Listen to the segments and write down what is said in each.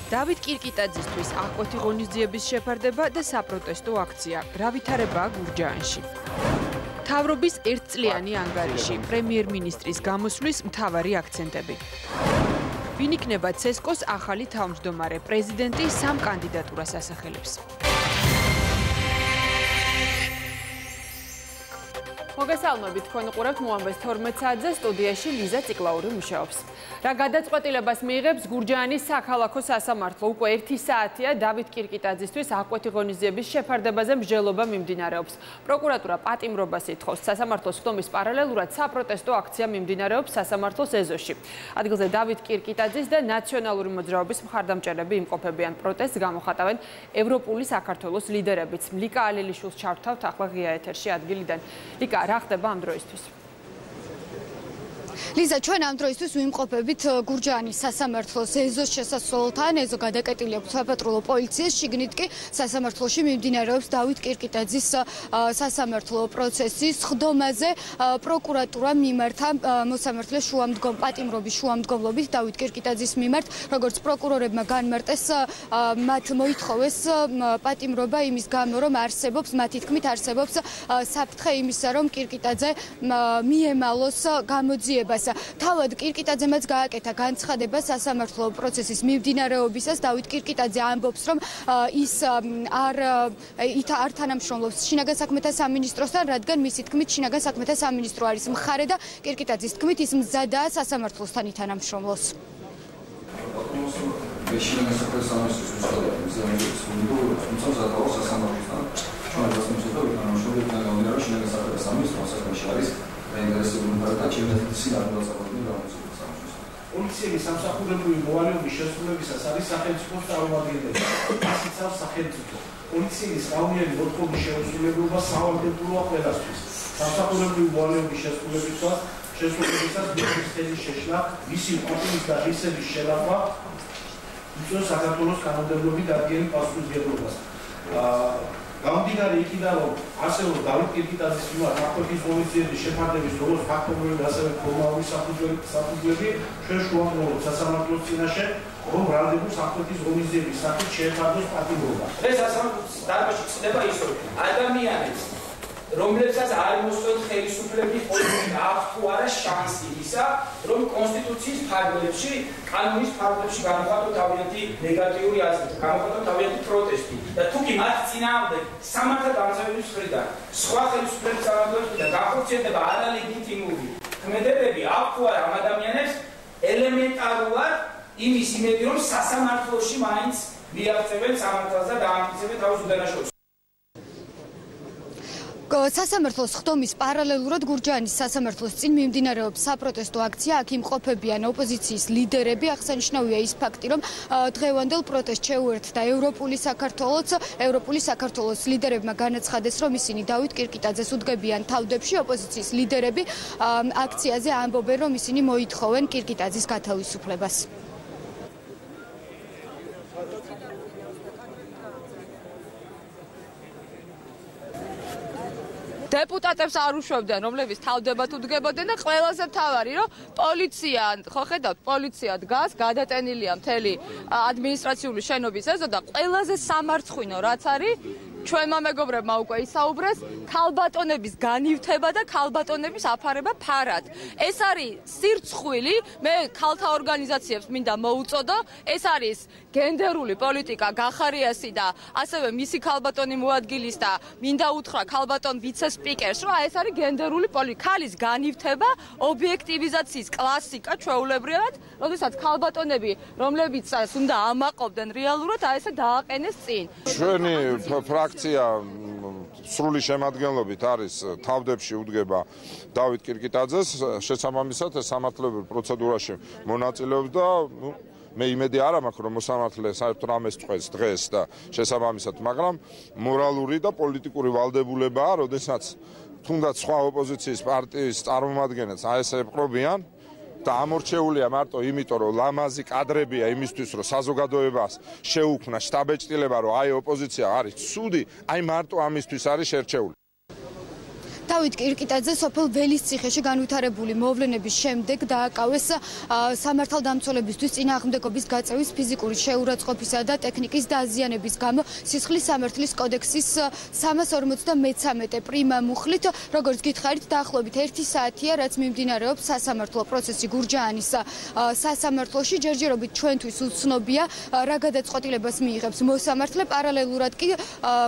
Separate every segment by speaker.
Speaker 1: დავით კირკიტაძისთვის აღკვეთი ღონისძიების შეფარდება და საპროტესტო აქცია. რა ვითარებაა გურჯაანში? მთავრობის ერთწლიანი ანგარიში პრემიერ-მინისტრის გამოსვლის მთავარი აქცენტები. ვინ იქნება ცესკოს ახალი თავმჯდომარე? პრეზიდენტი 3 კანდიდატურას ასახელებს. მოგესალმებით, თქვენ უყურებთ მოამბეს 12 საათზე, სტუდიაში ლიზა ციკლაური მუშაობს. რა გადაწყვეტილებას მიიღებს გურჯაანის საქალაქო სასამართლო? უკვე 1 საათია დავით კირკიტაძისთვის აღკვეთი ღონისძიების შეფარდებაზე მსჯელობა მიმდინარეობს. პროკურატურა პატიმრობას ითხოვს. სასამართლოს ხდომის პარალელურად საპროტესტო აქცია მიმდინარეობს სასამართლოს ეზოში. ადგილზე დავით კირკიტაძის და ნაციონალური მოძრაობის მხარდამჭერები იმყოფებიან. პროტესტს გამოხატავენ ევროპული საქართველოს ლიდერებიც. ლიკა ალილიშვილს ჩავთავთ ახლა ღია ეთერში ადგილიდან. ლიკა, რა ხდება ამ დროისთვის?
Speaker 2: ლიზა, ჩვენ ამ დროისთვის ვიმყოფებით გურჯაანის სასამართლოს ეზოს შესასვლელთან. ეზო გადაკეტილი აქვს საპატრულო პოლიციის, შიგნით კი სასამართლოში მიმდინარეობს დავით კირკიტაძის სასამართლო პროცესის ხდომაზე. პროკურატურა მიმართა მოსამართლეს პატიმრობის შუამდგომლობით დავით კირკიტაძის მიმართ, როგორც პროკურორებმა განმარტეს, მათ მოითხოვეს პატიმრობა იმის გამო, რომ მათი თქმით არსებობს საფრთხე იმისა, რომ კირკიტაძე მიემალოს გამოძიებას. თავად კირკიტაძემაც გააკეთა განცხადება სასამართლო პროცესის მიმდინარეობისას. დავით კირკიტაძე ამბობს, რომ ის არ თანამშრომლობს შინაგან საქმეთა სამინისტროსთან, რადგან მისი თქმით შინაგან საქმეთა სამინისტრო არის მხარე და კირკიტაძის თქმით ის მზადაა სასამართლოსთან ითანამშრომლოს.
Speaker 3: პოლიციის სამსახურებრივი მოვალეობის შესრულებისას არის სახელმწიფოს წარმომადგენელი. ის იცავს სახელმწიფო. პოლიციის კანონიერი მოთხოვნის შეუსრულებლობა სავალდებულოა ყველასთვის. სამსახურებრივი მოვალეობის შესრულებისას მისთვის ხელის შეშლა, მისი ყოფნის და ღირსების შელახვა იწვევს საქართველოს კანონმდებლობით დადგენილ პასუხისმგებლობას. გამომდინარე იქიდან, რომ ასევე დავით კირკიტაძის მიმართ აღკვეთის ღონისძიების შეფარდების როგორც ფაქტობრივი და ასევე ფორმალური საფუძვლები ჩვენ შუამდგომლობთ სასამართლოს წინაშე, რომ ბრალდებულს აღკვეთის ღონისძიების სახით შეეფარდოს პატიმრობა.
Speaker 4: ეს სასამართლოს დარბაზში ხდება ის, რომ ადამიანებს, რომლებსაც არ მოსწონთ ხელისუფლების პოლიტიკა, აქვს თუ არა შანსი ისა, რომ კონსტიტუციის ფარგლებში, კანონის ფარგლებში გამოხატონ თავიანთი ნეგატიური აზრი, გამოხატონ თავიანთი პროტესტი და თუ კი მათ წინააღმდეგ სამართალ დამცავების მხრიდან, სხვა ხელისუფლების წარმომადგენლების მხრიდან განხორციელდება არალეგიტიმური ქმედებები, აქვს თუ არა ამ ადამიანებს ელემენტარულად იმის იმედი, რომ სასამართლოში მაინც მიაღწევენ სამართალს და დაამტკიცებენ თავის უდანაშაულს.
Speaker 2: სასამართლოს ხდომის პარალელურად გურჯაანის სასამართლოს წინ მიმდინარეობს საპროტესტო აქცია. აქ იმყოფებიან ოპოზიციის ლიდერები. აღსანიშნავია ის ფაქტი, რომ დღევანდელ პროტესტს შეუერთდა ევროპული საქართველოს ლიდერებმა განაცხადეს, რომ ისინი დავით კირკიტაძეს უდგებიან თავდებში. ოპოზიციის ლიდერები აქციაზე ამბობენ, რომ ისინი მოითხოვენ კირკიტაძის გათავისუფლებას.
Speaker 5: დეპუტატებს არ უშვებდნენ, რომლებიც თავდებათ უდგებოდნენ და ყველაზე მთავარი, რომ პოლიცია, ხო ხედავთ, პოლიცია დგას, გადატენილია მთელი ადმინისტრაციული შენობის ეზო და ყველაზე სამარცხვინო რაც არის, ჩვენმა მეგობრებმა უკვე ისაუბრეს, ქალბატონების განივთება და ქალბატონების აფარება ფარად. ეს არის სირცხვილი, მე ქალთა ორგანიზაციებს მინდა მოუწოდო, ეს არის გენდერული პოლიტიკა გახარიასი და ასევე მისი ქალბატონი მოადგილის და მინდა უთხრა ქალბატონ ვიცე-სპიკერს, რომ ეს არის გენდერული პოლიტიკა, ქალის განივთება, ობიექტივიზაციის კლასიკა ჩვეულებრივად, როდესაც ქალბატონები, რომლებიცაც უნდა ამაყობდნენ რეალურად, ესე დააყენეს წინ.
Speaker 6: ჩვენი ფრაქცია სრული შემადგენლობით არის თავდებში უდგება დავით კირკიტაძეს, შესაბამისად სამართლებრივ პროცედურაში მონაწილეობს და მე იმედი არ მაქვს, რომ მოსამართლე საერთოდ ამას წვეს დღეს და შესაბამისად, მაგრამ მორალური და პოლიტიკური ვალდებულებაა, როდესაც თუნდაც სხვა ოპოზიციის პარტიის წარმომადგენლებს ესე ეპყრობიან და ამორჩეულია მარტო იმიტომ, რომ ლამაზი კადრებია იმისთვის, რომ საზოგადოებას შეუქმნა შტაბეჭდილება, რომ აი ოპოზიცია არის ცუდი, აი მარტო ამისთვის არის შერჩეული.
Speaker 2: დავით კირკიტაძე სოფელ ველისციხეში განვითარებული მოვლენების შემდეგ დააკავეს სამართალდამცველებისთვის წინააღმდეგობის გაწევის, ფიზიკური შეურაცხყოფისა და ტექნიკის დაზიანების გამო სისხლის სამართლის კოდექსის 353 პრიმა მუხლით, როგორც გითხარით, დაახლოებით 1 საათია, რაც მიმდინარეობს სასამართლო პროცესი გურჯაანის სასამართლოში. ჯერჯერობით ჩვენთვის უცნობია, რა გადაწყვეტილებას მიიღებს მოსამართლე. პარალელურად კი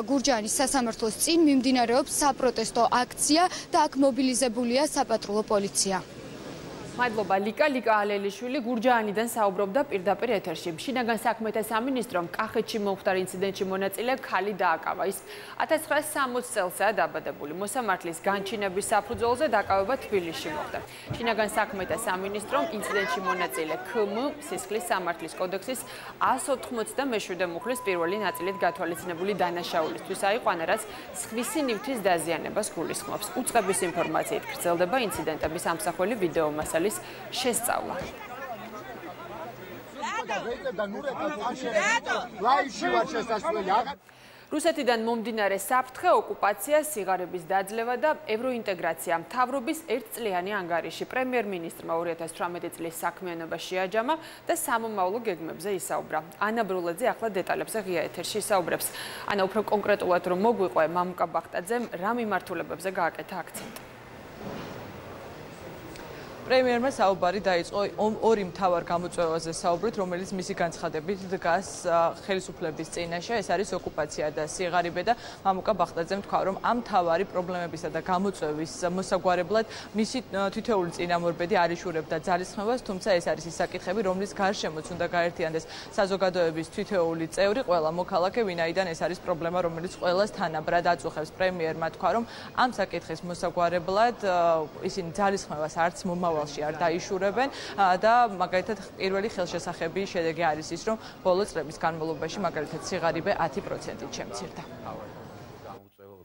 Speaker 2: გურჯაანის სასამართლოს წინ მიმდინარეობს საპროტესტო აქცია და აქ მობილიზებულია საპატრულო პოლიცია.
Speaker 1: მადლობა ლიკა ალელიშვილი გურჯაანიდან საუბრობდა პირდაპირ ეთერში. შინაგან საქმეთა სამინისტრომ კახეთში მომხდარ ინციდენტში მონაწილე ქალი დააკავა. ის 1960 წელსაა დაბადებული. მოსამართლის განჩინების საფუძველზე დაკავება თბილისში მოხდა. შინაგან საქმეთა სამინისტრომ ინციდენტში მონაწილე ქმ სისხლის სამართლის კოდექსის 187 მუხლის პირველი ნაწილით გათვალისწინებული დანაშაულისთვის აიყვანა, რაც სხვისი ნივთის დაზიანებას გულისხმობს. უწყების ინფორმაციით გრძელდება ინციდენტების ამსახველი ვიდეო მასალის შესწავლა. რუსეთიდან მომდინარე საფრთხე, ოკუპაცია, სიღარიბის დაძლევა და ევროინტეგრაცია მთავრობის ერთწლიანი ანგარიში. პრემიერ-მინისტრმა 2018 წლის საქმიანობა შეაჯამა და სამომავლო გეგმებზე ისაუბრა. ანა ბრულაძე ახლა დეტალებზე ღია ეთერში ისაუბრებს. ანა, უფრო კონკრეტულად რომ მოგვიყვე, მამუკა ბახტაძემ რა მიმართულებებზე გააკეთა აქცენტი?
Speaker 5: პრემიერმა საუბარი დაიწყო ორი მთავარ გამოწვევაზე საუბრით, რომელიც მისი განცხადებით დგას ხელისუფლების წინაშე, ეს არის ოკუპაცია და სიღარიბე და მამუკა ბახტაძემ თქვა, რომ ამ მთავარი პრობლემებისა და გამოწვევის მოსაგვარებლად მისი თითოეული წინამორბედი არ იშურებდა ძალისხმევას, თუმცა ეს არის ის საკითხები, რომლის გარშემოც უნდა გაერთიანდეს საზოგადოების თითოეული წევრი, ყველა მოქალაქე, ვინაიდან ეს არის პრობლემა, რომელიც ყველას თანაბრად აწუხებს. პრემიერმა თქვა, რომ ამ საკითხის მოსაგვარებლად ისინი ძალისხმევას არც მომავალ არ დაიშურებენ და მაგალითად პირველი ხელშესახები შედეგი არის ის, რომ ბოლო წლების განმავლობაში მაგალითად სიღარიბე 10%-ით შემცირდა.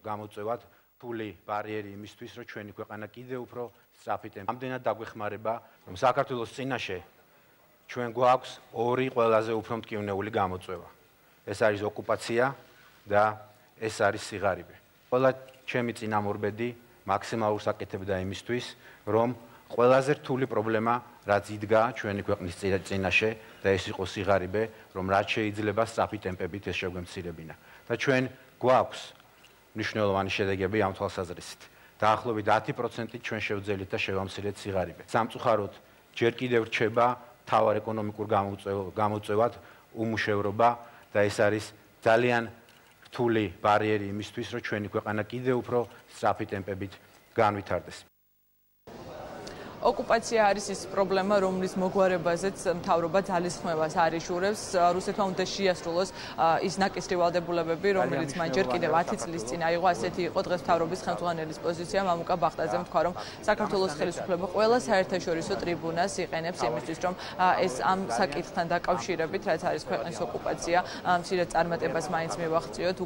Speaker 7: გამოწვევად ფული ბარიერი იმისთვის, რომ ჩვენი ქვეყანა კიდევ უფრო სწრაფი ტემპით ამდენად დაგვეხმარება, რომ საქართველოს წინაშე ჩვენ გვაქვს ორი ყველაზე უფრო მტკივნეული გამოწვევა. ეს არის ოკუპაცია და ეს არის სიღარიბე. ყველა ჩემი წინამორბედი მაქსიმალურს აკეთებდა იმისთვის, რომ ყველაზე რთული პრობლემა, რაც იდგა ჩვენი ქვეყნის წინაშე და ეს იყო სიღარიბე, რომ რაც შეიძლება სწრაფი ტემპებით ეს შეგვემცირებინა. და ჩვენ გვაქვს მნიშვნელოვანი შედეგები ამ თვალსაზრისით. დაახლოებით 10%-ით ჩვენ შევძელით და შევამცირეთ სიღარიბე. სამწუხაროდ ჯერ კიდევ რჩება მთავარ ეკონომიკურ გამოწვევად უმუშევრობა და ეს არის ძალიან რთული ბარიერი იმისთვის, რომ ჩვენი ქვეყანა კიდევ უფრო სწრაფი ტემპებით განვითარდეს.
Speaker 5: ოკუპაცია არის ის პრობლემა, რომლის მოგვარებაზეც მთავრობა ძალისხმევას არ იშურებს. რუსეთმა უნდა შეასრულოს ის ნაკისრი ვალდებულებები, რომელიც მან ჯერ კიდევ 10 წლის წინ აიღო. ასეთი იყო დღეს მთავრობის ხელმძღვანელის პოზიცია. მამუკა ბახტაძემ თქვა, რომ საქართველოს ხელისუფლება ყველა საერთაშორისო ტრიბუნას იყენებს იმისთვის, რომ ეს ამ საკითხთან დაკავშირებით, რაც არის ქვეყნის ოკუპაცია, მცირე წარმატებას მაინც მივაღწიოთ,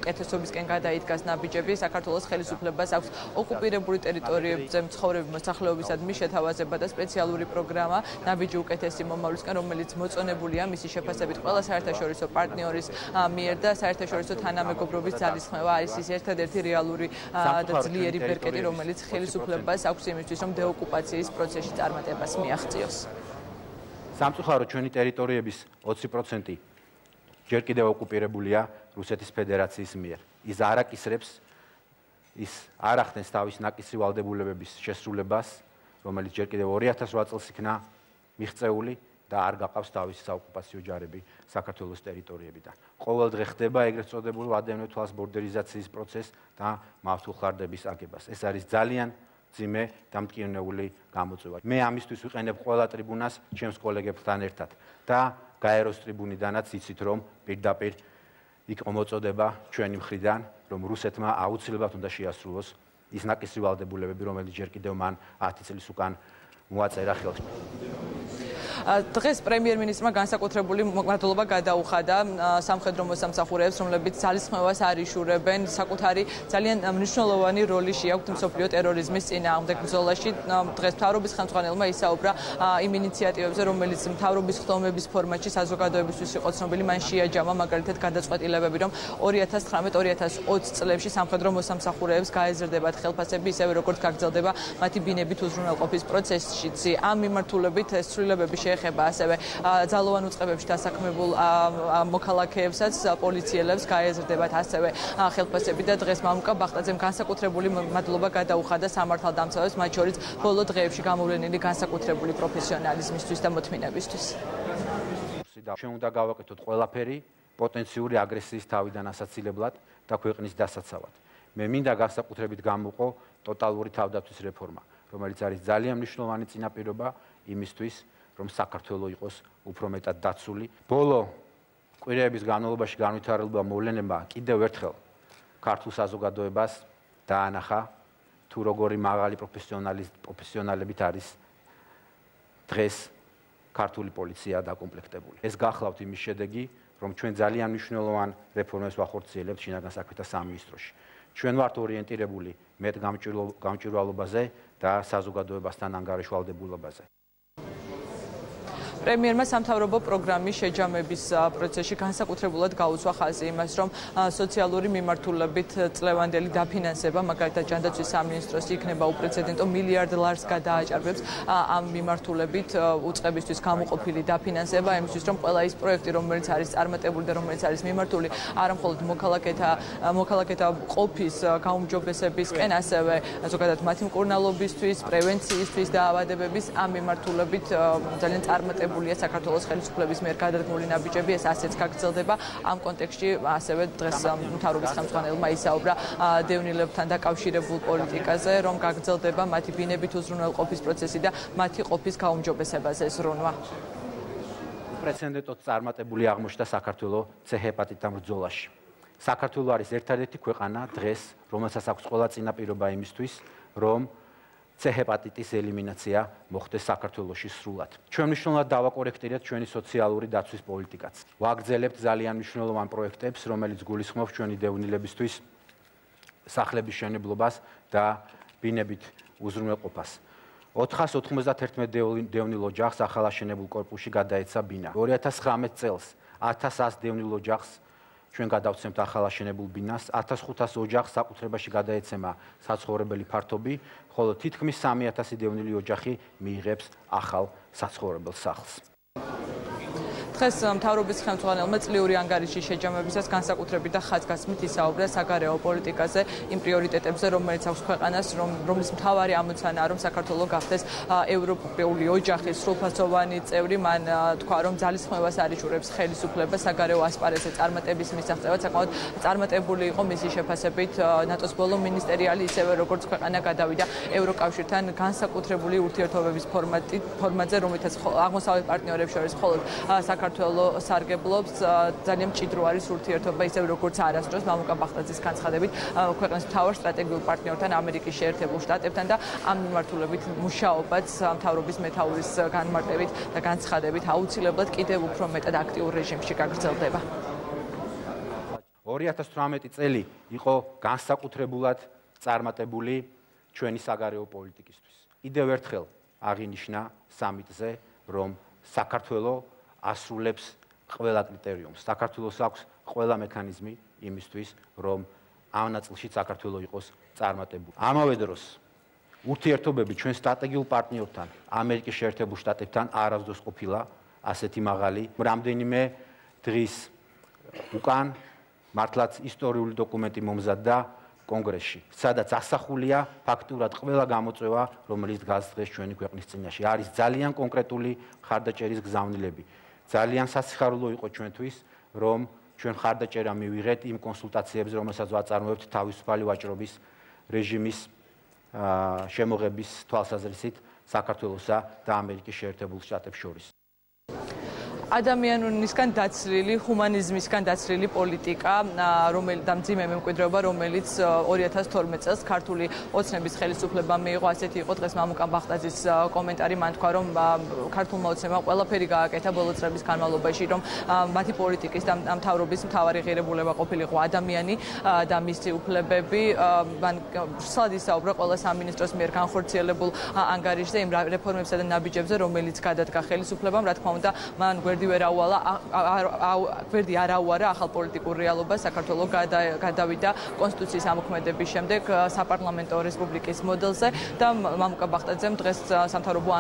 Speaker 5: უკეთესობისკენ გადაიდგას ნაბიჯები. საქართველოს ხელისუფლებას აქვს ოკუპირებული ტერიტორიებზე მცხოვრები მოსახლეობის შეთავაზება და სპეციალური პროგრამა ნაბიჯი უკეთესი მომავლისკენ, რომელიც მოწონებულია მისი შეფასებით ყველა საერთაშორისო პარტნიორის მიერ და საერთაშორისო თანამეგობრობის ძალისხმევა არის ის ერთადერთი რეალური და ძლიერი ბერკეტი, რომელიც ხელისუფლებას აქვს იმისთვის, რომ დეოკუპაციის პროცესში წარმატებას მიაღწიოს.
Speaker 7: სამწუხაროდ ჩვენი ტერიტორიების 20% ჯერ კიდევ ოკუპირებულია რუსეთის ფედერაციის მიერ. ის არ აკისრებს, ის არ ახდენს თავის ნაკისრი ვალდებულებების შესრულებას, რომელიც ჯერ კიდევ 2008 წელს იქნა მიღწეული და არ გაყავს თავისი საოკუპაციო ჯარები საქართველოს ტერიტორიებიდან. ყოველდღე ხდება ეგრეთ წოდებული ვადევნე თვალს ბორდერიზაციის პროცესი და მავთულხარდების აგებას. ეს არის ძალიან ძიმე და მტკივნეული გამოწვევა. მე ამისთვის ვიყენებ ყველა ტრიბუნას ჩემს კოლეგებთან ერთად და გაეროს ტრიბუნიდანაც იცით, რომ პირდაპირ იყო მოწოდება ჩვენი მხრიდან, რომ რუსეთმა აუცილებლად უნდა შეასრულოს ის ნაკისრი ვალდებულებები, რომელიც ჯერ კიდევ მან 10 წლის უკან მოაწერა ხელს.
Speaker 5: დღეს პრემიერ-მინისტრმა განსაკუთრებული მადლობა გადაუხადა სამხედრო მოსამსახურეებს, რომლებიც ძალისხმევას არ იშურებენ, საკუთარი ძალიან მნიშვნელოვანი როლი შეაქვთ მსოფლიო ტერორიზმის წინააღმდეგ ბრძოლაში. დღეს მთავრობის ხელმძღვანელმა ისაუბრა იმ ინიციატივებზე, რომელიც მთავრობის ხდომების ფორმატში საზოგადოებისთვის იყო ცნობილი, მან შეაჯამა მაგალითად გადაწყვეტილებები, რომ 2019-2020 წლებში სამხედრო მოსამსახურეებს გაეზრდებათ ხელფასები, ისევე როგორც გაგრძელდება მათი ბინებით უზრუნველყოფის პროცესშიც. ამ მიმართულებით ეს ცვლილებები შეეხება ასევე ძალოვან უწყებებში დასაქმებულ მოქალაქეებსაც, პოლიციელებს გაეზრდებათ ასევე ხელფასები და დღეს მამუკა ბახტაძემ განსაკუთრებული მადლობა გადაუხადა სამართალდამცავებს, მათ შორის ბოლო დღეებში გამოვლენილი განსაკუთრებული პროფესიონალიზმისთვის და მოთმინებისთვის.
Speaker 7: ჩვენ უნდა გავაკეთოთ ყველაფერი პოტენციური აგრესიის თავიდან ასაცილებლად და ქვეყნის დასაცავად. მე მინდა განსაკუთრებით გამოვყო ტოტალური თავდაცვის რეფორმა, რომელიც არის ძალიან მნიშვნელოვანი წინაპირობა იმისთვის, რომ საქართველო იყოს უფრო მეტად დაცული. ბოლო კვირეების განმავლობაში განვითარებულმა მოვლენებმა კიდევ ერთხელ ქართულ საზოგადოებას დაანახა თუ როგორი მაღალი პროფესიონალებით არის დღეს ქართული პოლიცია დაკომპლექტებული. ეს გახლავთ იმის შედეგი, რომ ჩვენ ძალიან მნიშვნელოვან რეფორმებს ვახორციელებთ შინაგან საქმეთა სამინისტროში. ჩვენ ვართ ორიენტირებული მეტ გამჭვირვალობაზე და საზოგადოებასთან ანგარიშვალდებულობაზე. პრემიერმა სამთავრობო პროგრამის შეჯამების პროცესში განსაკუთრებულად გაუცვა ხაზი იმას, რომ სოციალური მიმართულებით წლევანდელი დაფინანსება, მაგალითად ჯანდაცვის სამინისტროს იქნება უპრეცედენტო $1 მილიარდ გადააჭარბებს ამ მიმართულებით უწყებისთვის გამოყოფილი დაფინანსება, იმისთვის, რომ ყველა ის პროექტი, რომელიც არის წარმატებული და რომელიც არის მიმართული არა მხოლოდ მოქალაქეთა ყოფის გაუმჯობესებისკენ, ასევე ზოგადად მათი მკურნალობისთვის, პრევენციისთვის და ავადებების ამ მიმართულებით ძალიან წარმატებული საქართველოს ხელისუფლების მიერ გადადგმული ნაბიჯები, ეს ასეც გაგრძელდება. ამ კონტექსტში ასევე დღეს მთავრობის ხელმძღვანელმა ისაუბრა დევნილებთან დაკავშირებულ პოლიტიკაზე, რომ გაგრძელდება მათი ბინებით უზრუნველყოფის პროცესი და მათი ყოფის გაუმჯობესებაზე ზრუნვა. პრეცედენტოდ წარმატებული აღმოჩნდა საქართველოს C-ჰეპატიტთან ბრძოლაში. საქართველო არის ერთადერთი ქვეყანა დღეს, რომელსაც აქვს ყველა წინაპირობა იმისთვის, რომ C-ჰეპატიტის ელიმინაცია მოხდეს საქართველოში სრულად. ჩვენ მნიშვნელოვნად დავაკორექტირებთ ჩვენი სოციალური დაცვის პოლიტიკაც. ვაგრძელებთ ძალიან მნიშვნელოვან პროექტებს, რომელიც გულისხმობს ჩვენი დევნილებისთვის სახლების მშენებლობას და ბინებით უზრუნველყოფას. 491 დევნილ ოჯახს ახალაშენებულ კორპუსში გადაეცა ბინა. 2019 წელს 1100 დევნილ ოჯახს ჩვენ გადავცემთ ახალაშენებულ ბინას, 1500 ოჯახს საკუთრებაში გადაეცემა საცხოვრებელი ფართობი, ხოლო თითქმის 3000 დევნილი ოჯახი მიიღებს ახალ საცხოვრებელ სახლს.
Speaker 5: დღეს მთავრობის ხელმძღვანელმა წლიური ანგარიშის შეჯამებისას განსაკუთრებით და ხაზგასმით ისაუბრა საგარეო პოლიტიკაზე, იმ პრიორიტეტებზე, რომელიც აქვს ქვეყანას, რომლის მთავარი ამოცანაა, რომ საქართველო გახდეს ევროპული ოჯახის სრულფასოვანი წევრი. მან თქვა, რომ ძალისხმევას არ იშურებს ხელისუფლება საგარეო ასპარეზზე წარმატების მისაღწევად, საკმაოდ წარმატებული იყო მისი შეფასებით ნატოს ბოლო მინისტერიალი, ისევე როგორც ქვეყანა გადავიდა ევროკავშირთან განსაკუთრებული ურთიერთობების ფორმატზე, რომელთაც აღმოსავლეთ პარტნიორებს შორის მხოლოდ საქართველო სარგებლობს, ძალიან მჭიდრო არის ურთიერთობა, ისევ როგორც არასდროს მამუკა ბახტაძის განცხადებით ქვეყნის მთავარ სტრატეგიულ პარტნიორთან, ამერიკის შეერთებულ შტატებთან და ამ მიმართულებით მუშაობაც მთავრობის მეთაურის განმარტებით და განცხადებით აუცილებლად კიდევ უფრო მეტად აქტიურ რეჟიმში გაგრძელდება.
Speaker 7: 2018 წელი იყო განსაკუთრებულად წარმატებული ჩვენი საგარეო პოლიტიკისთვის. კიდევ ერთხელ აღინიშნა სამიტზე, რომ საქართველო ასრულებს ყველა კრიტერიუმს. საქართველოს აქვს ყველა მექანიზმი იმისთვის, რომ ამ ნაწილში საქართველო იყოს წარმატებული. ამავე დროს ურთიერთობები ჩვენ სტრატეგიულ პარტნიორთან, ამერიკის შეერთებულ შტატებთან არასდროს ყოფილა ასეთი მაღალი. რამდენიმე დღის უკან მართლაც ისტორიული დოკუმენტი მომზადდა კონგრესში, სადაც ასახულია ფაქტურად ყველა გამოწვევა, რომელიც დგას დღეს ჩვენი ქვეყნის წინაშე. არის ძალიან კონკრეტული მხარდაჭერის გზავნილები. ძალიან სასიხარულო იყო ჩვენთვის, რომ ჩვენ მხარდაჭერა მივიღეთ იმ კონსულტაციებზე, რომელსაც ვაწარმოებთ თავისუფალი ვაჭრობის რეჟიმის შემოღების თვალსაზრისით საქართველოსა და ამერიკის შეერთებულ შტატებს შორის.
Speaker 5: ადამიანურისგან დაცლილი, ჰუმანიზმისგან დაცლილი პოლიტიკა, რომელიც დამძიმე მემკვიდრეობა, რომელიც 2012 წელს ქართული ოცნების ხელისუფლებამ მიიღო, ასეთი იყო დღეს მამუკა ბახტაძის კომენტარი, მან თქვა, რომ ქართულმა ოცნებამ ყველაფერი გააკეთა ბოლო წლების განმავლობაში, რომ მათი პოლიტიკის და მთავრობის მთავარი ღირებულება ყოფილიყო ადამიანი და მისი უფლებები. მან სად ისაუბრა ყველა სამინისტროს მიერ განხორციელებულ ანგარიშზე, იმ რეფორმებსა და ნაბიჯებზე, რომელიც გადადგა ხელისუფლებამ, რა თქმა უნდა, მან გვერდი არ აუარა ახალ პოლიტიკურ რეალობას. საქართველოს გადავიდა კონსტიტუციის ამოქმედების შემდეგ საპარლამენტო რესპუბლიკის მოდელზე და მამუკა ბახტაძემ დღეს სამთავრობო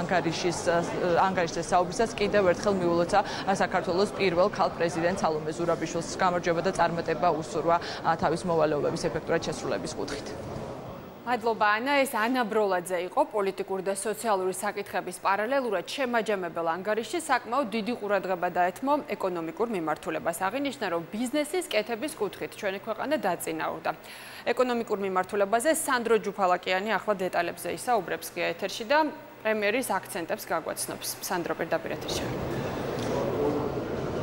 Speaker 5: ანგარიშზე საუბრისას კიდევ ერთხელ მიულოცა საქართველოს პირველ ქალ პრეზიდენტ სალომე ზურაბიშვილს გამარჯვება და წარმატება უსურვა თავის მოვალეობების ეფექტურად შესრულების კუთხით.
Speaker 1: მადლობა ანა, ეს ანა ბროლაძე იყო პოლიტიკური და სოციალური საკითხების პარალელურად შემაჯამებელ ანგარიშში საკმაოდ დიდი ყურადღება დაეთმო ეკონომიკურ მიმართულებას. აღინიშნა, რომ ბიზნესის კეთების კუთხით ჩვენი ქვეყანა დაწინაურდა. ეკონომიკურ მიმართულებაზე სანდრო ჯუფალაკიანი ახლა დეტალებზე ისაუბრებს ღია ეთერში და პრემიერის აქცენტებს გაგვაცნობს. სანდრო, პირდაპირ ეთერში.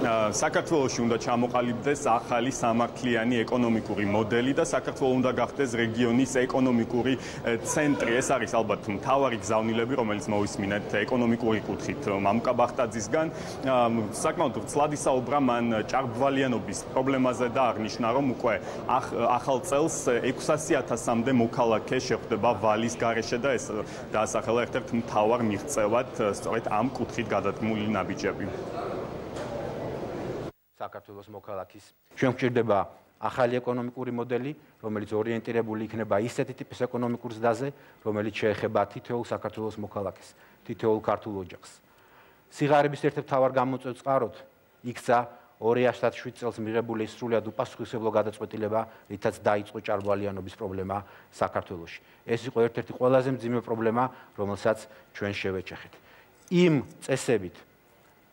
Speaker 8: საქართველოში უნდა ჩამოყალიბდეს ახალი სამართლიანი ეკონომიკური მოდელი და საქართველოს უნდა გახდეს რეგიონის ეკონომიკური ცენტრი. ეს არის ალბათ მთავარი გზავნილები, რომელიც მოვისმინეთ ეკონომიკური კუთხით მამუკა ბახტაძისგან. საკმაოდ ვრცლად ისაუბრა მან ჭარბვალიანობის პრობლემაზე და აღნიშნა, რომ უკვე ახალ წელს 600,000-მდე მოქალაქე შეხვდება ვალის გარეშე და ეს დაასახელა ერთ-ერთ მთავარ მიღწევად სწორედ ამ კუთხით გადადგმული ნაბიჯები.
Speaker 7: საქართველოს მოქალაქის ჩვენ გვჭირდება ახალი ეკონომიკური მოდელი, რომელიც ორიენტირებული იქნება ისეთი ტიპის ეკონომიკურ ზრდაზე, რომელიც შეეხება თითოეულ საქართველოს მოქალაქეს, თითოეულ ქართულ ოჯახს. სიღარიბის ერთ-ერთ მთავარ გამოწვევ წყაროდ იქცა 2007 წელს მიღებული სრულად უპასუხისმგებლო გადაწყვეტილება, რითაც დაიწყო ჭარბვალიანობის პრობლემა საქართველოში. ეს იყო ერთ-ერთი ყველაზე მძიმე პრობლემა, რომელსაც ჩვენ შევეჯახეთ. იმ წესებით,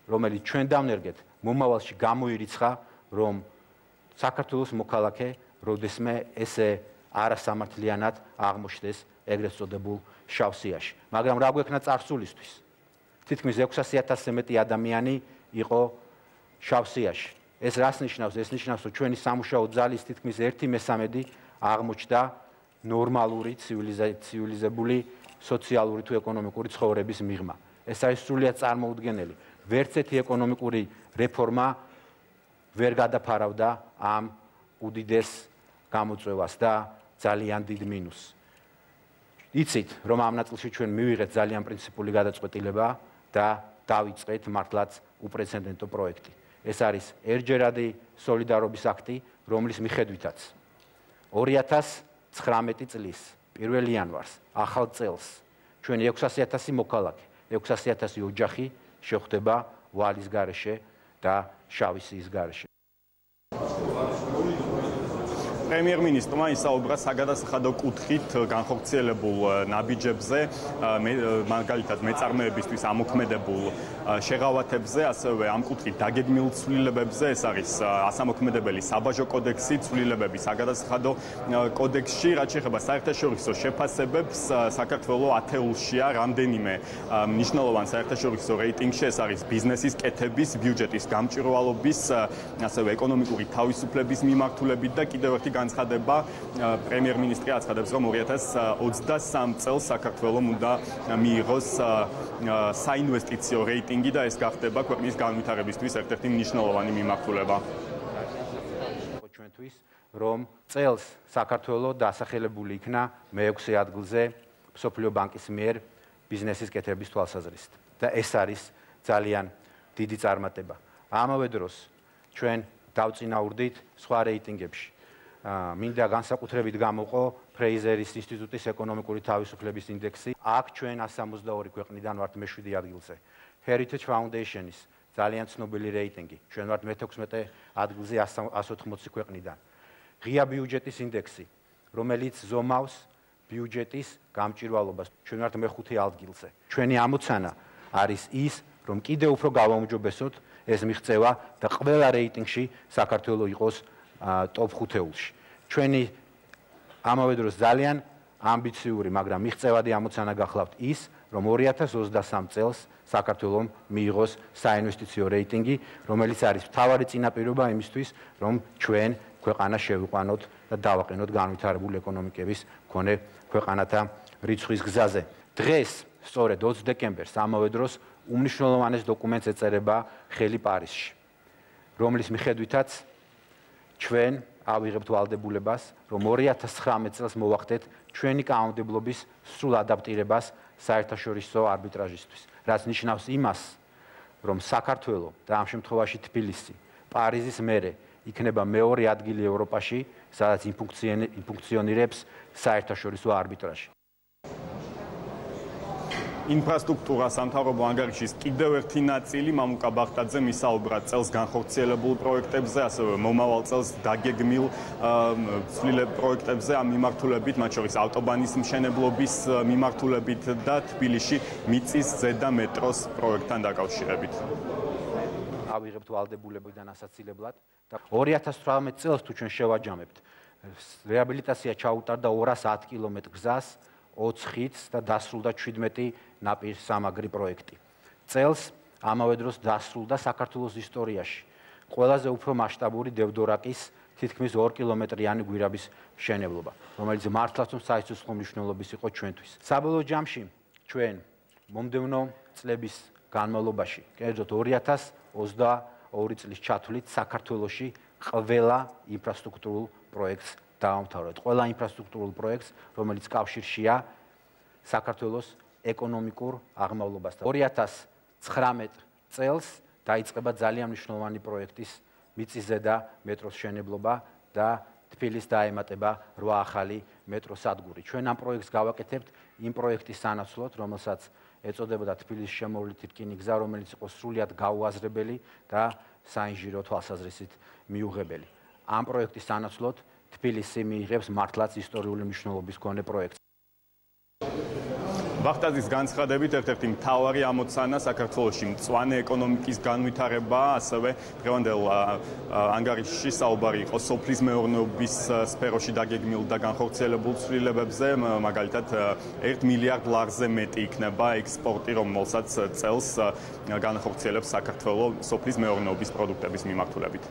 Speaker 7: რომელიც ჩვენ დავნერგეთ, მომავალში გამოირიცხა, რომ საქართველოს მოქალაქე როდესმე ესე არასამართლიანად აღმოჩნდეს ეგრეთ წოდებულ შავ სიაში. მაგრამ რა გვექნა წარსულისთვის? თითქმის 600,000-ზე მეტი ადამიანი იყო შავ სიაში. ეს რას ნიშნავს? ეს ნიშნავს, რომ ჩვენი სამუშაო ძალის თითქმის 1/3 აღმოჩნდა ნორმალური, ცივილიზებული, სოციალური თუ ეკონომიკური ცხოვრების მიღმა. ეს არის სრულიად წარმოუდგენელი. ვერც ერთი ეკონომიკური რეფორმა ვერ გადაფარავდა ამ უდიდეს გამოწვევას და ძალიან დიდ მინუსს. იცით, რომ ამ ნაწილში ჩვენ მივიღეთ ძალიან პრინციპული გადაწყვეტილება და დავიწყეთ მართლაც უპრეცედენტო პროექტი. ეს არის ერთჯერადი სოლიდარობის აქტი, რომლის მიხედვითაც 2019 წლის 1 იანვარს, ახალ წელს, ჩვენი 600,000 მოქალაქე, 600,000 ოჯახი შეხვდება ვალის გარეშე და შავი სიის გარეშე.
Speaker 8: პრემიერ-მინისტრმა ისაუბრა საგადასახადო კუთხით განხორციელებულ ნაბიჯებზე, მაგალითად მეწარმეებისთვის ამოქმედებულ შეღავათებზე, ასევე ამ კუთხით დაგეგმილ ცვლილებებზე, ეს არის ასამოქმედებელი საბაჟო კოდექსი, ცვლილებები საგადასახადო კოდექსში, რაც შეეხება საერთაშორისო შეფასებებს, საქართველოს ათეულშია რამდენიმე მნიშვნელოვან საერთაშორისო რეიტინგში, ეს არის ბიზნესის კეთების, ბიუჯეტის გამჭვირვალობის, ასევე ეკონომიკური თავისუფლების მიმართულებით და კიდევ ერთი განცხადება პრემიერ-მინისტრი აცხადებს, რომ 2023 წელს საქართველოს უნდა მიიღოს საინვესტიციო რეიტინგი და ეს გახდება ქვეყნის განვითარებისთვის ერთ-ერთი მნიშვნელოვანი მიმართულება.
Speaker 7: ჩვენთვის, რომ წელს საქართველოს დასახელებული იქნა მე-6 ადგილზე მსოფლიო ბანკის მიერ ბიზნესის კეთების თვალსაზრისით და ეს არის ძალიან დიდი წარმატება. ამავე დროს ჩვენ დავწინაურდით სხვა რეიტინგებში. მინდა განსაკუთრებით გამოყო ფრეიზერის ინსტიტუტის ეკონომიკური თავისუფლების ინდექსი. აქ ჩვენ 162 ქვეყნიდან ვართ მე-7 ადგილზე. Heritage Foundation-ის ძალიან ცნობილი რეიტინგი. ჩვენ ვართ მე-16 ადგილზე 180 ქვეყნიდან. ღია ბიუჯეტის ინდექსი, რომელიც ზომავს ბიუჯეტის გამჭვირვალობას. ჩვენ ვართ მე-5 ადგილზე. ჩვენი ამოცანა არის ის, რომ კიდევ უფრო გავაუმჯობესოთ ეს მიღწევა და ყველა რეიტინგში საქართველოს იყოს top 5-ში. ჩვენი ამავე დროს ძალიან ამბიციური, მაგრამ მიღწევადი ამოცანა გახლავთ ის, რომ 2023 წელს საქართველომ მიიღოს საინვესტიციო რეიტინგი, რომელიც არის მთავარი წინაპირობა იმისთვის, რომ ჩვენ ქვეყანა შევიყვანოთ და დავაყენოთ განვითარებული ეკონომიკების მქონე ქვეყანათა რიცხვის გზაზე. დღეს, სწორედ 20 დეკემბერს, ამავე დროს უმნიშვნელოვანეს დოკუმენტს ეწერება ხელი პარიზში, რომლის მიხედვითაც ჩვენ ავიღებთ ვალდებულებას, რომ 2019 წელს მოვახდეთ ჩვენი კანონმდებლობის სრულ ადაპტირებას საერთაშორისო არბიტრაჟისთვის, რაც ნიშნავს იმას, რომ საქართველო და ამ შემთხვევაში თბილისი პარიზის მერე იქნება მეორე ადგილი ევროპაში, სადაც იმფუნქციონირებს საერთაშორისო არბიტრაჟი.
Speaker 8: ინფრასტრუქტურა სამთავრობო ანგარიშის კიდევ ერთი ნაწილი მამუკა ბახტაძემ ისაუბრა წელს განხორციელებულ პროექტებზე, ასევე მომავალ წელს დაგეგმილ ცვლილ პროექტებზე ამ მიმართულებით, მათ შორის ავტობანის მშენებლობის მიმართულებით და თბილისში მიწის ზედა მეტროს პროექტთან დაკავშირებით.
Speaker 7: ავიღებთ ვალდებულებიდან ასაცილებლად და 2018 წელს თუ ჩვენ შევაჯამებთ, რეაბილიტაცია ჩაუტარდა 210 კილომეტრ გზას, 20 ხიდს და დასრულდა 17 ნაპირსამაგრი პროექტი. წელს ამავე დროს დასრულდა საქართველოს ისტორიაში ყველაზე უფრო მასშტაბური დევდორაკის თითქმის 2 კილომეტრიანი გვირაბის მშენებლობა, რომელიც მართლაც საერთაშორისო მნიშვნელობის იყო ჩვენთვის. საბოლოო ჯამში ჩვენ მომდევნო წლების განმავლობაში, კერძოდ 2022 წლის ჩათვლით საქართველოში ყველა ინფრასტრუქტურულ პროექტს დავამთავრეთ. ყველა ინფრასტრუქტურულ პროექტს, რომელიც კავშირშია საქართველოს ეკონომიკურ აღმავლობასთან. 2019 წელს დაიწყება ძალიან მნიშვნელოვანი პროექტის მიწისზედა მეტროს მშენებლობა და თბილისს დაემატება 8 ახალი მეტროსადგური. ჩვენ ამ პროექტს გავაკეთებთ იმ პროექტის სანაცვლოდ, რომელსაც ეწოდებოდა თბილისის შემოვლითი რკინიგზა, რომელიც იყო სრულიად გაუაზრებელი და საინჟინრო თვალსაზრისით მიუღებელი. ამ პროექტის სანაცვლოდ თბილისი მიიღებს მართლაც ისტორიული მნიშვნელობის მქონე პროექტს.
Speaker 8: ბახტაძის განცხადებით ერთ-ერთი მთავარი ამოცანა საქართველოში მწვანე ეკონომიკის განვითარება, ასევე დღევანდელ ანგარიშში საუბარი იყო სოფლის მეურნეობის სფეროში დაგეგმილ და განხორციელებულ ცვლილებებზე, მაგალითად 1 მილიარდ ლარზე მეტი იქნება ექსპორტი, რომელსაც წელს განხორციელებს საქართველო სოფლის მეურნეობის პროდუქტების მიმართულებით.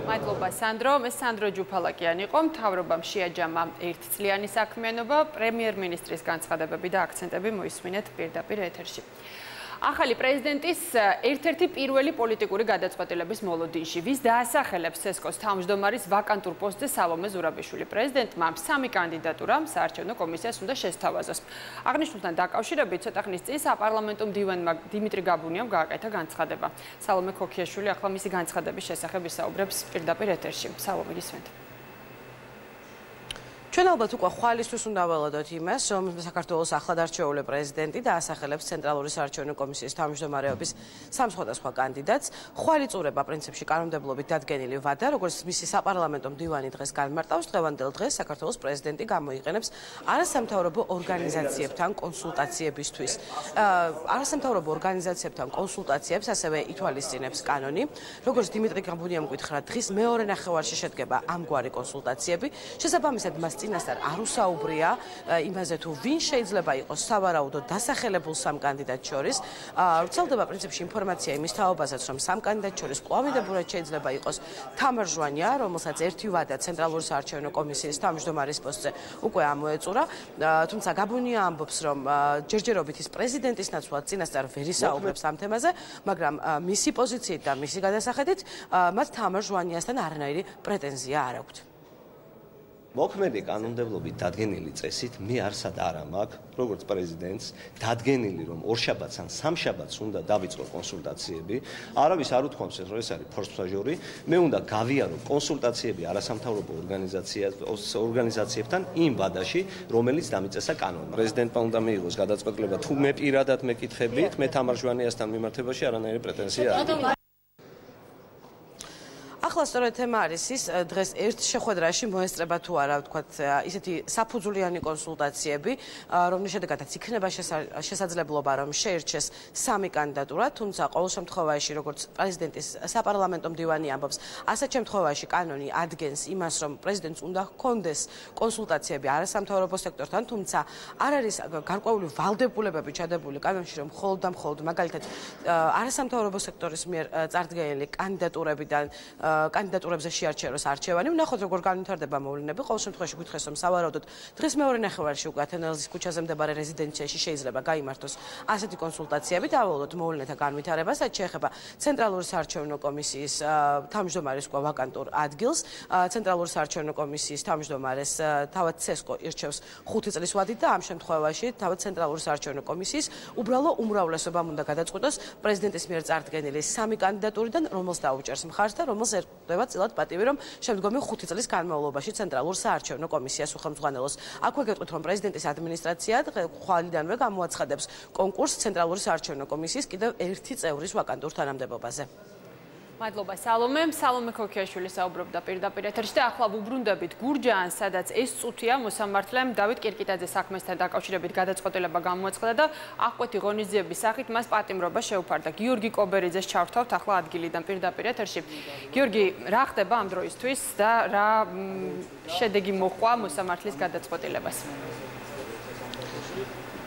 Speaker 1: მადლობა სანდრო, მე სანდრო ჯუფალაკიანი იყო, მთავრობამ შეაჯამა ერთწლიანი საქმიანობა, პრემიერ-მინისტრის განცხადებები და აქცენტები მოისმინეთ პირდაპირ ეთერში. ახალი პრეზიდენტის ერთ-ერთი პირველი პოლიტიკური გადაწყვეტილების მოლოდინში, ვის დაასახელებს სესკოს თავმჯდომარის ვაკანტურ პოსტზე სალომე ზურაბიშვილი. პრეზიდენტმა 3 კანდიდატურა საარჩევნო კომისიას უნდა შესთავაზოს. აღნიშნულთან დაკავშირებით ცოტა ხნის წინ საპარლამენტო მდივანმა დიმიტრი გაბუნიამ გააკეთა განცხადება. სალომე ქოქიაშვილი ახლა მისი განცხადების შესახებ ისაუბრებს პირდაპირ ეთერში. სალომე, გისმენთ.
Speaker 9: ჩვენ ალბათ უკვე ხვალისთვის უნდა ველოდოთ იმას, რომ საქართველოს ახლად არჩეული პრეზიდენტი დაასახელებს ცენტრალური საარჩევნო კომისიის თავმჯდომარეობის 3 სხვადასხვა კანდიდატს. ხვალი წურება პრინციპში კანონმდებლობით დადგენილი ვადა, როგორც მისი საპარლამენტო მდივანი დღეს განმარტავს, დღევანდელ დღეს საქართველოს პრეზიდენტი გამოიყენებს არასამთავრობო ორგანიზაციებთან კონსულტაციებისთვის. არასამთავრობო ორგანიზაციებთან კონსულტაციებს ასევე ითვალისწინებს კანონი. როგორც დიმიტრი გაბუნიამ გითხრა, დღის მეორე ნახევარში შედგება ამგვარი კონსულტაციები. შესაბამისად მას წინასწარ არ უსაუბრია იმაზე თუ ვინ შეიძლება იყოს სავარაუდოდ დასახელებულ 3 კანდიდატს შორის. ვრცელდება პრინციპში ინფორმაცია იმის თაობაზეც, რომ 3 კანდიდატს შორის კვლავინდებურად შეიძლება იყოს თამარ ჟვანია, რომელსაც ერთი ვადა ცენტრალური საარჩევნო კომისიის თავმჯდომარის პოსტზე უკვე ამოეწურა. თუმცა გაბუნია ამბობს, რომ ჯერჯერობით ის პრეზიდენტის ნაცვლად წინასწარ ვერ ისაუბრებს ამ თემაზე, მაგრამ მისი პოზიციით და მისი გადასახედით მათ თამარ ჟვანიასთან არანაირი პრეტენზია არ აქვთ.
Speaker 10: მოქმედი კანონმდებლობით დადგენილი წესით მე არსად არა მაქვს, როგორც პრეზიდენტს, დადგენილი რომ ორშაბათს ან სამშაბათს უნდა დავიწყო კონსულტაციები. არავის არ უთქვამს, რომ ეს არის ფორს მაჟორი. მე უნდა გავიარო კონსულტაციები არასამთავრობო ორგანიზაციებთან იმ ვადაში, რომელიც დამიწესა კანონმა. პრეზიდენტმა უნდა მიიღოს გადაწყვეტილება, თუ მე პირადად მეკითხებით, მე თამარ ჟვანიასთან მიმართებაში არანაირი პრეტენზია არ აქვს.
Speaker 9: ახლა სწორედ თემა არის ის, დღეს ერთ შეხვედრაში მოესწრება თუ არა, ვთქვათ, ისეთი საფუძვლიანი კონსულტაციები, რომლის შედეგადაც იქნება შესაძლებლობა, რომ შეერჩეს 3 კანდიდატურა, თუმცა ყოველ შემთხვევაში, როგორც პრეზიდენტის საპარლამენტო მდივანი ამბობს, ასეთ შემთხვევაში კანონი ადგენს იმას, რომ პრეზიდენტს უნდა ჰქონდეს კონსულტაციები არასამთავრობო სექტორთან, თუმცა არ არის გარკვეული ვალდებულებები ჩადებული კანონში, რომ მხოლოდ და მხოლოდ მაგალითად არასამთავრობო სექტორის მიერ წარდგენილი კანდიდატურებზე შეარჩევოს არჩევანი. ვნახოთ, როგორ განვითარდება მოვლენები. ყოველ შემთხვევაში გითხრეს, რომ სავარაუდოდ დღეს მეორე ნახევარში უკვე ათენელზის ქუჩაზე მდებარე რეზიდენციაში შეიძლება გაიმართოს ასეთი კონსულტაციები. დავალოთ მოვლენათა განვითარებას, რაც შეეხება ცენტრალური საარჩევნო კომისიის თავმჯდომარის უკვე ვაკანტურ ადგილს. ცენტრალური საარჩევნო კომისიის თავმჯდომარეს თავად ცესკო ირჩევს 5 წლის ვადით და ამ შემთხვევაში თავად ცენტრალური საარჩევნო კომისიის უბრალო უმრავლესობამ უნდა გადაწყვიტოს პრეზიდენტის მიერ წარდგენილი 3 კანდიდატურიდან, რომელს დაუჭერს მხარს და რომელს ერკვევა წილად პატივი, რომ შემდგომი 5 წლის განმავლობაში ცენტრალურ საარჩევნო კომისიას უხელმძღვანელოს. აქვე გეტყვით, რომ პრეზიდენტის ადმინისტრაცია ხვალიდანვე გამოაცხადებს კონკურსს ცენტრალური საარჩევნო კომისიის კიდევ 1 წევრის ვაკანტურ თანამდებობაზე.
Speaker 1: მადლობა სალომე. სალომე ქოქიაშვილი საუბრობდა პირდაპირ ეთერში და ახლა ვუბრუნდებით გურჯაანს, სადაც ეს წუთია მოსამართლემ დავით კირკიტაძეს საქმესთან დაკავშირებით გადაწყვეტილება გამოაცხადა და აღკვეთი ღონისძიების სახით მას პატიმრობა შეუფარდა. გიორგი კობერიძეს ჩავრთავთ ახლა ადგილიდან პირდაპირ ეთერში. გიორგი, რა ხდება ამ დროისთვის და რა შედეგი მოჰყვა მოსამართლის გადაწყვეტილებას?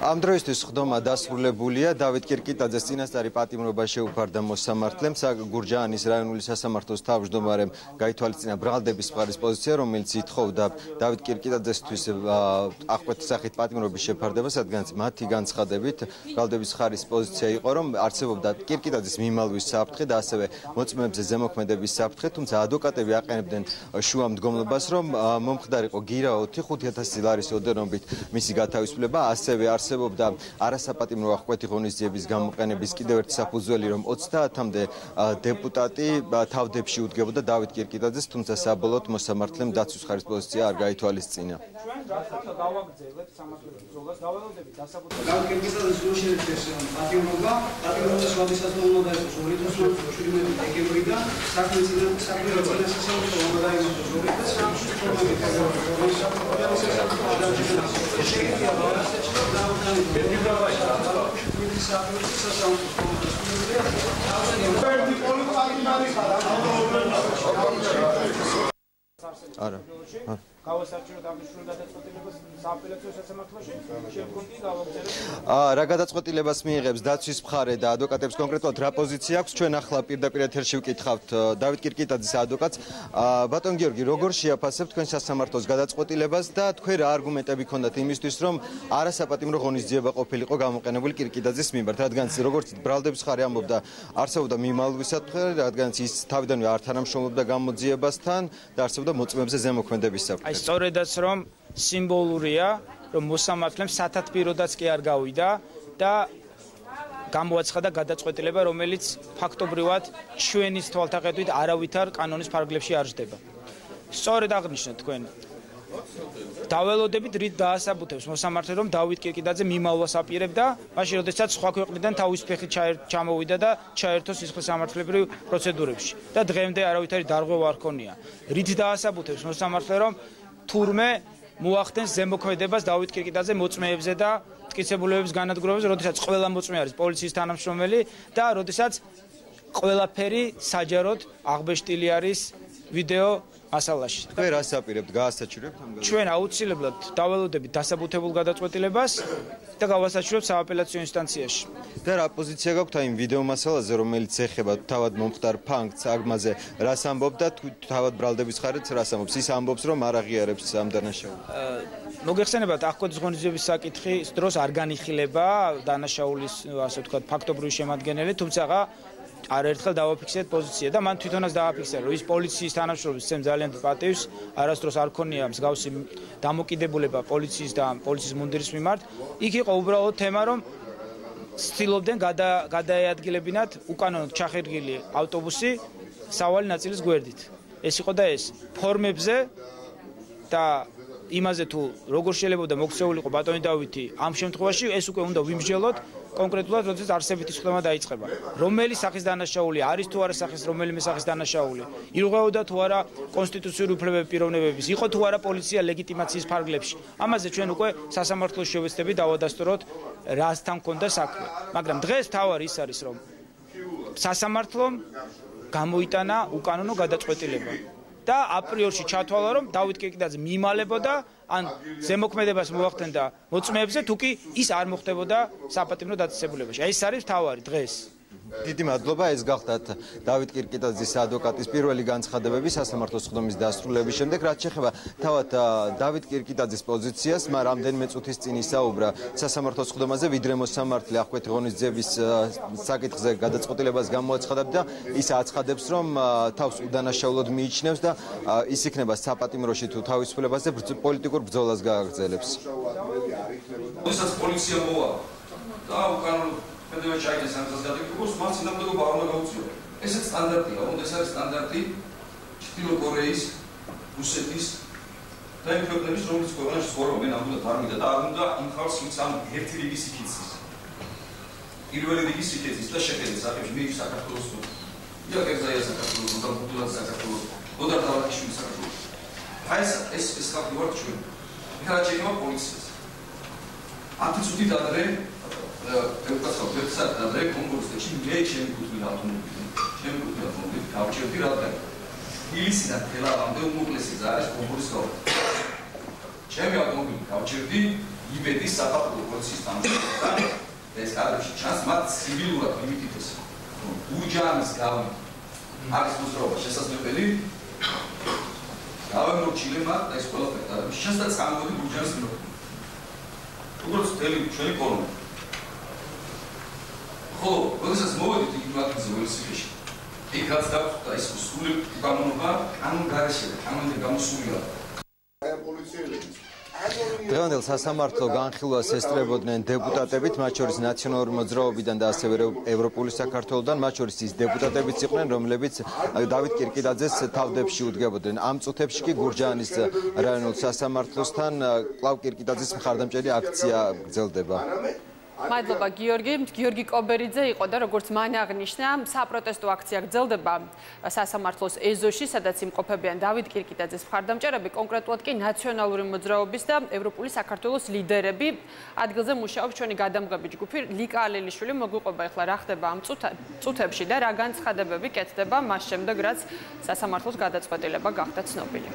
Speaker 11: ამ დროისთვის ხდომა დასრულებულია. დავით კირკიტაძეს წინასწარი პატიმრობა შეუფარდა მოსამართლემ. გურჯაანის რაიონული სასამართლოს თავმჯდომარემ გაითვალისწინა ბრალდების მხარის პოზიცია, რომელიც ითხოვდა დავით კირკიტაძესთვის აღკვეთის სახით პატიმრობის შეფარდებას, რადგან მათი განცხადებით ბრალდების მხარის პოზიცია იყო, რომ არსებობდა კირკიტაძის მიმალვის საფრთხე და ასევე მოწმეებზე ზემოქმედების საფრთხე, თუმცა ადვოკატები აყენებდნენ შუა მდგომლობას, რომ მომხდარიყო გირაოთი 5,000 ლარის ოდენობით მისი გათავისუფლება, ასევე არსებობდა არასაპატიმრო აღკვეთი ღონისძიების გამოყენების კიდევ ერთი საფუძველი, რომ 30-მდე დეპუტატი თავდებში უდგებოდა დავით კირკიტაძეს, თუმცა საბოლოოდ მოსამართლემ დაცვის ხარის პოზიცია არ გაითვალისწინა.
Speaker 3: დავით კირკიტაძეს როშერეთის პატიმრობა, პატიმრობის ვადისას უნდა დაიწყოს 2017 დეკემბრიდან, საქმე წინასასამართლო უნდა დაიმართოს
Speaker 11: არა.
Speaker 4: გავასარჩევთ ამ შრომ გადაწყვეტილებას სააპელაციო სასამართლოში, შემდგომ კი გავაგზავნებთ.
Speaker 11: რა გადაწყვეტილებას მიიღებს დაცვის მხარე და ადვოკატებს კონკრეტულად რა პოზიცია აქვს? ჩვენ ახლა პირდაპირ ეთერში ვკითხავთ დავით კირკიტაძის ადვოკატს. ბატონ გიორგი, როგორ შეაფასებთ თქვენ სასამართლოს გადაწყვეტილებას და თქვენ რა არგუმენტები გქონდათ იმისთვის, რომ არასაპატიმრო ღონისძიება ყოფილიყო გამოყენებული კირკიტაძის მიმართ, რადგან როგორც ბრალდების მხარე ამბობდა, არსებობდა მიმალვის საფრთხე, რადგან ის თავიდანვე არ თანამშრომლობდა გამოძიებასთან და არსებობდა მოწმეებზე ზემოქმედების საფრთხე.
Speaker 4: სწორედაც რომ სიმბოლურია, რომ მოსამართლემ სათათბიროდაც კი არ გავიდა და გამოაცხადა გადაწყვეტილება, რომელიც ფაქტობრივად ჩვენის თვალთახედვით არავითარ კანონის ფარგლებში არ ჯდება. სწორედ აღნიშნეთ თქვენ. დაველოდებით რით დაასაბუთებს მოსამართლე, რომ დავით კირკიტაძე მიმალვას აპირებდა, მაშინ როდესაც სხვა ქვეყნიდან თავის ფეხით ჩამოვიდა და ჩაერთო სისხლის სამართლებრივ პროცედურებში და დღემდე არავითარი დარღვევა არ ჰქონია. რით დაასაბუთებს მოსამართლე, რომ თურმე მოახდენს ზემოქმედებას დავით კირკიტაძე მოწმეებზე და მტკიცებულებების განადგურებაზე, როდესაც ყველა მოწმე არის პოლიციის თანამშრომელი და როდესაც ყველაფერი საჯაროდ აღბეჭდილი არის ვიდეო მასალაში.
Speaker 11: თქვენ რას აპირებთ? გაასაჩივრებთ ამ გადაწყვეტილებას?
Speaker 4: ჩვენ აუცილებლად დაველოდებით დასაბუთებულ გადაწყვეტილებას და გავასაჩივრებთ სააპელაციო ინსტანციაში.
Speaker 11: და რა პოზიცია გაქვთ იმ ვიდეო მასალაზე, რომელიც ეხება თავად მომხდარ ფაქტს, ამაზე რას ამბობდა, თავად ბრალდების მხარეც რას ამბობს? ის ამბობს, რომ არ აღიარებს ამ დანაშაულს.
Speaker 4: მოგეხსენებათ, აღკვეთის ღონისძიების საკითხის დროს არ განიხილება დანაშაულის, ასე ვთქვათ, ფაქტობრივი შემადგენელი, თუმცა არაერთხელ დავაფიქსირეთ პოზიცია და მან თვითონაც დააფიქსირა, რომ ის პოლიციის თანამშრომლებს ცემ ძალიან პატივს, არასდროს არ ქონია მსგავსი დამოკიდებულება პოლიციის და პოლიციის მუნდირის მიმართ. იქ იყო უბრალოდ თემა, რომ ცდილობდნენ გადაეადგილებინათ უკანონოდ ჩახერგილი ავტობუსი სავალი ნაწილის გვერდით. ეს იყო და ეს ფორმებზე და იმაზე თუ როგორ შეიძლებოდა მოქცეულიყო ბატონი დავითი ამ შემთხვევაში ეს უკვე უნდა ვიმსჯელოთ კონკრეტულად როდესაც არსებითი სხდომა დაიწყება. რომელი სახის დანაშაული არის თუ არა სახის რომელიმე სახის დანაშაული, ირღვეოდა თუ არა კონსტიტუციური უფლებები პიროვნებების, იყო თუ არა პოლიცია ლეგიტიმაციის ფარგლებში. ამაზე ჩვენ უკვე სასამართლოს შევეცდებით დავადასტუროთ რასთან ქონდა საქმე. მაგრამ დღეს თავარი ის არის, რომ სასამართლომ გამოიტანა უკანონო გადაწყვეტილება და აპრიორში ჩათვალა, რომ დავით კირკიტაძე მიმალებოდა ან ზემოქმედებას მოახდენდა მოწმეებზე, თუ კი ის არ მოხდებოდა საპატიმრო დაწესებულებაში. ეს არის თავარი დღეს.
Speaker 11: დიდი მადლობა, ეს გახდათ დავით კირკიტაძის ადვოკატის პირველი განცხადებები სასამართლოს სხდომის დასრულების შემდეგ. რაც შეეხება თავად დავით კირკიტაძის პოზიციას, მან რამდენიმე წუთის წინ ისაუბრა სასამართლოს სხდომაზე, ვიდრე მოსამართლე აღკვეთი ღონისძიების საკითხზე გადაწყვეტილებას გამოაცხადა და ის აცხადებს, რომ თავს უდანაშაულოდ მიიჩნევს და ის იქნება საპატიმროში თუ თავისუფლებაზე პოლიტიკურ ბრძოლას გააგრძელებს.
Speaker 12: როდესაც პოლიცია მოვა და უკანონო Pentru că aici s-a întâmplat că poți să mă duc la o gauție. Este standardul, unde s-a standardul, stilul coreis, rusetis, dar în felul ăsta românii scoară și scoară oameni am dat armă, dar acum da inhal simțam hertili sikicis. Irvele de sikicis, da șefele, să avem și mie să acatolos. Ia că să iasă acatolos, dar putea să acatolos. O dar la și să acatolos. Hai să es ca doar ce. Care ce că poliție. Atât sutit adre Eucasau, Andrei Concursă, și mie ce-mi putea automobili, ce-mi putea automobili, ca ce fi radă. Ilisina, că la am de bmmulis izare și concursă. Ce-mi automobili, ca ce fi ibedi sapatul polițistan. Deci are și chance mat civilul la primititos. Ujanis gavni. Are spus roba, și să-ți nebeli. Avem rocile mat, dar școala pe care. Și asta ți-am gândit ujanis în loc. Tu vreau să te li column. ხოლო როდესაც მოვედით იქ მათგზე ველოსიპედში იქ გაცდავთ და ის სული გამონობა კანონ გარეშე და კანონზე გამოსულია
Speaker 11: დღევანდელ სასამართლო განხილვას ესწრებოდნენ დეპუტატებით, მათ შორის ნაციონალური მოძრაობიდან და ასევე ევროპული საქართველოსდან, მათ შორის ის დეპუტატებიც იყვნენ, რომლებიც დავით კირკიტაძეს თავდებში უდგებოდნენ. ამ წუთებში კი გურჯაანის რაიონულ სასამართლოსთან კლავ კირკიტაძის მხარდამჭერი აქცია გრძელდება.
Speaker 1: მადლობა გიორგი კობერიძე იყო და როგორც მან აღნიშნა, საპროტესტო აქცია გრძელდება სასამართლოს ეზოში, სადაც იმყოფებიან დავით კირკიტაძის მხარდამჭერები, კონკრეტულად კი ნაციონალური მოძრაობის და ევროპული საქართველოს ლიდერები. ადგილზე მუშაობს ჩვენი გადამღები ჯგუფი ლიკა ალელიშვილი. მოგვიყვება ახლა რა ხდება ამ წუთებში და რა განცხადებები კეთდება მას შემდეგ, რაც სასამართლოს გადაწყვეტილება გახდა ცნობილი.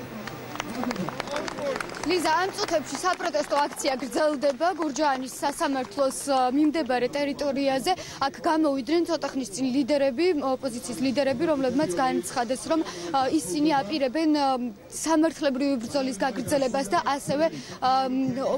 Speaker 2: ლიზა, ამ წუთებში საპროტესტო აქცია გრძელდება გურჯაანის სასამართლოს მიმდებარე ტერიტორიაზე. აქ გამოვიდნენ ცოტა ხნის წინ ლიდერები, ოპოზიციის ლიდერები, რომლებმაც განცხადეს, რომ ისინი აპირებენ სამართლებრივი ბრძოლის გაგრძელებას და ასევე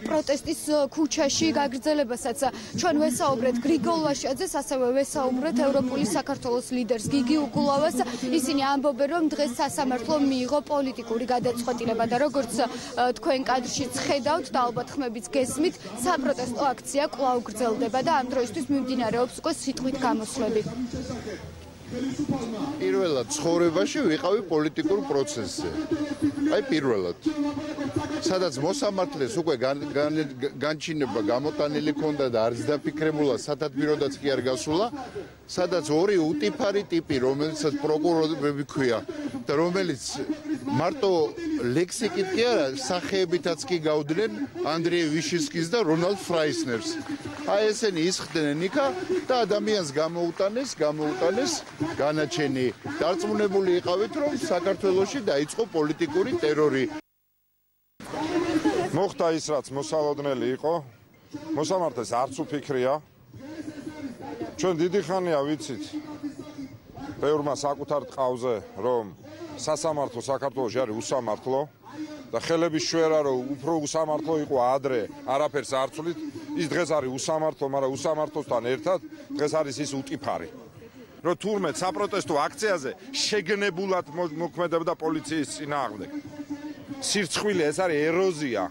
Speaker 2: პროტესტის ქუჩაში გაგრძელებასაც. ჩვენ ვესაუბრეთ გრიგოლ ვაშიაძეს, ასევე ვესაუბრეთ ევროპული საქართველოს ლიდერს გიგი უგულავას. ისინი ამბობენ, რომ დღეს სასამართლომ მიიღო პოლიტიკური გადაწყვეტილება და როგორც თქვენ კადრშიც ხედავთ და ალბათ ხმებიც გესმით, საპროტესტო აქცია კვლავ გრძელდება და ამ დროისთვის მიმდინარეობს უკვე სიტყვით გამოსვლები.
Speaker 13: პირველად ცხოვრებაში ვიყავი პოლიტიკურ პროცესზე. აი პირველად. სადაც მოსამართლეს უკვე განჩინება გამოტანილი ქონდა და არც დაფიქრებულა სათადბიროდაც კი არ გასულა, სადაც ორი უტიფარი ტიპი, რომელსაც პროკურორები ქვია და რომელიც მარტო ლექსიკით კი არა, სახეებითაც კი გავდნენ ანდრეი ვიშისკის და რონალდ ფრაისნერს. აი ესენი ისხდნენ იქა და ადამიანს გამოუტანეს განაჩენი. დარწმუნებული იყავით, რომ საქართველოში დაიწყო პოლიტიკური ტერორი.
Speaker 6: მოხდა ის, რაც მოსალოდნელი იყო. მოსამართლეს არც უფიქრია. ჩვენ დიდი ხანია ვიცით ბევრმა საკუთარ ტყავზე, რომ სასამართლო საქართველოში არის უსამართლო და ხელების შვერა, რომ უფრო უსამართლო იყო ადრე, არაფერს არ ცვლით. ის დღეს არის უსამართლო, მაგრამ უსამართლოსთან ერთად დღეს არის ის უტიფარი. რომ თურმე საპროტესტო აქციაზე შეგნებულად მოქმედებდა პოლიციის წინააღმდეგ. სირცხვილი, ეს არის ეროზია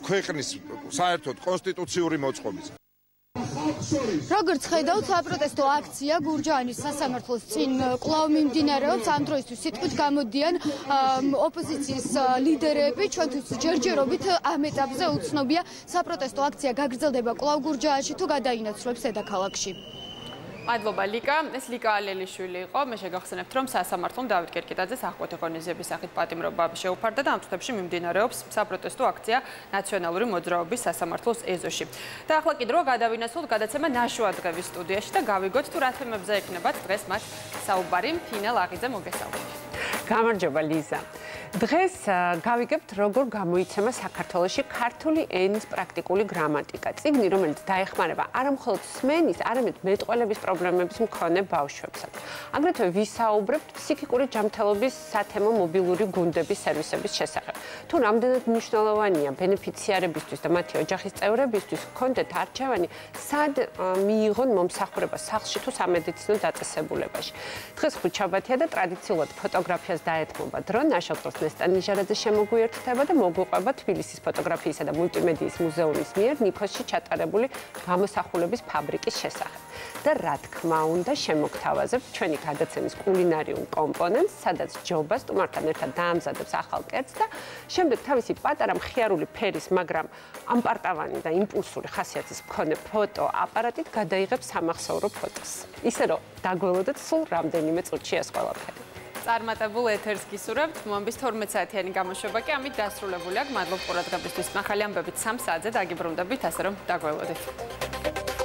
Speaker 6: ქვეყნის საერთოდ კონსტიტუციური მოწყობის.
Speaker 2: როგორც ხედავთ, საპროტესტო აქცია გურჯაანის სასამართლოს წინ კვლავ მიმდინარეობს. ამ დროისთვის სიტყვით გამოდიან ოპოზიციის ლიდერები. ჩვენთვის ჯერჯერობით ამ ეტაპზე უცნობია, საპროტესტო აქცია გაგრძელდება კვლავ გურჯაანში თუ გადაინაცვლებს დედაქალაქში.
Speaker 1: მადლობა ლიკა. ეს ლიკა ალელიშვილი იყო. მე შეგახსენებთ, რომ სასამართლომ დავით კირკიტაძეს აღკვეთი ღონისძიების სახით პატიმრობა შეუფარდა და ამ წუთებში მიმდინარეობს საპროტესტო აქცია ნაციონალური მოძრაობის სასამართლოს ეზოში. და ახლა კიდევ გადავინაცვლოთ გადაცემა ნაშუადღების სტუდიაში და გავიგოთ თუ რა თემებზე ექნებათ დღეს მათ საუბარი. ფინა ლაღიძე, მოგესალმებით.
Speaker 14: გამარჯობა ლიზა. დღეს გავიგებთ როგორ გამოიცემა საქართველოში ქართული ენის პრაქტიკული გრამატიკა. წიგნი, რომელიც დაეხმარება არა მხოლოდ სმენის, არამედ მეტყველების პრობლემების მქონე ბავშვებსაც. აგრეთვე ვისაუბრებთ ფსიქიკური ჯანმრთელობის სათემო მობილური გუნდების სერვისების შესახებ. თუ რამდენად მნიშვნელოვანია ბენეფიციარებისთვის და მათი ოჯახის წევრებისთვის ჰქონდეთ არჩევანი, სად მიიღონ მომსახურება სახლში თუ სამედიცინო დაწესებულებაში. დღეს ხუთშაბათია და ტრადიციულად ფოტოგრაფიას დაეთმობა დრო. ნაშოთროს ნესტან ნიჟარაძე შემოგვიერთდება და მოგვიყვება თბილისის ფოტოგრაფიისა და მულტიმედიის მუზეუმის მიერ ნიფოსში ჩატარებული გამოსახულების ფაბრიკის შესახებ. და რა თქმა უნდა, შემოგთავაზებ ჩვენი გადაცემის კულინარიულ კომპონენტს, სადაც ჯობა სტუმართან ერთად დაამზადებს ახალ კერძს და შემდეგ თავისი პატარა მხიარული ფერის, მაგრამ ამპარტავანი და იმპულსური ხასიათის მქონე ფოტოაპარატით გადაიღებს სამახსოვრო ფოტოს. ისე რომ დაგველოდეთ სულ რამდენიმე წუთში ეს ყველაფერი.
Speaker 1: წარმატებულ ეთერს გისურვებთ. მომბის 12 საათიანი გამოშვება კი ამით დასრულებული აქვს. მადლობ ყურადღებისთვის. ახალი ამბებით 3 საათზე დაგიბრუნდებით, ასე რომ დაგველოდეთ.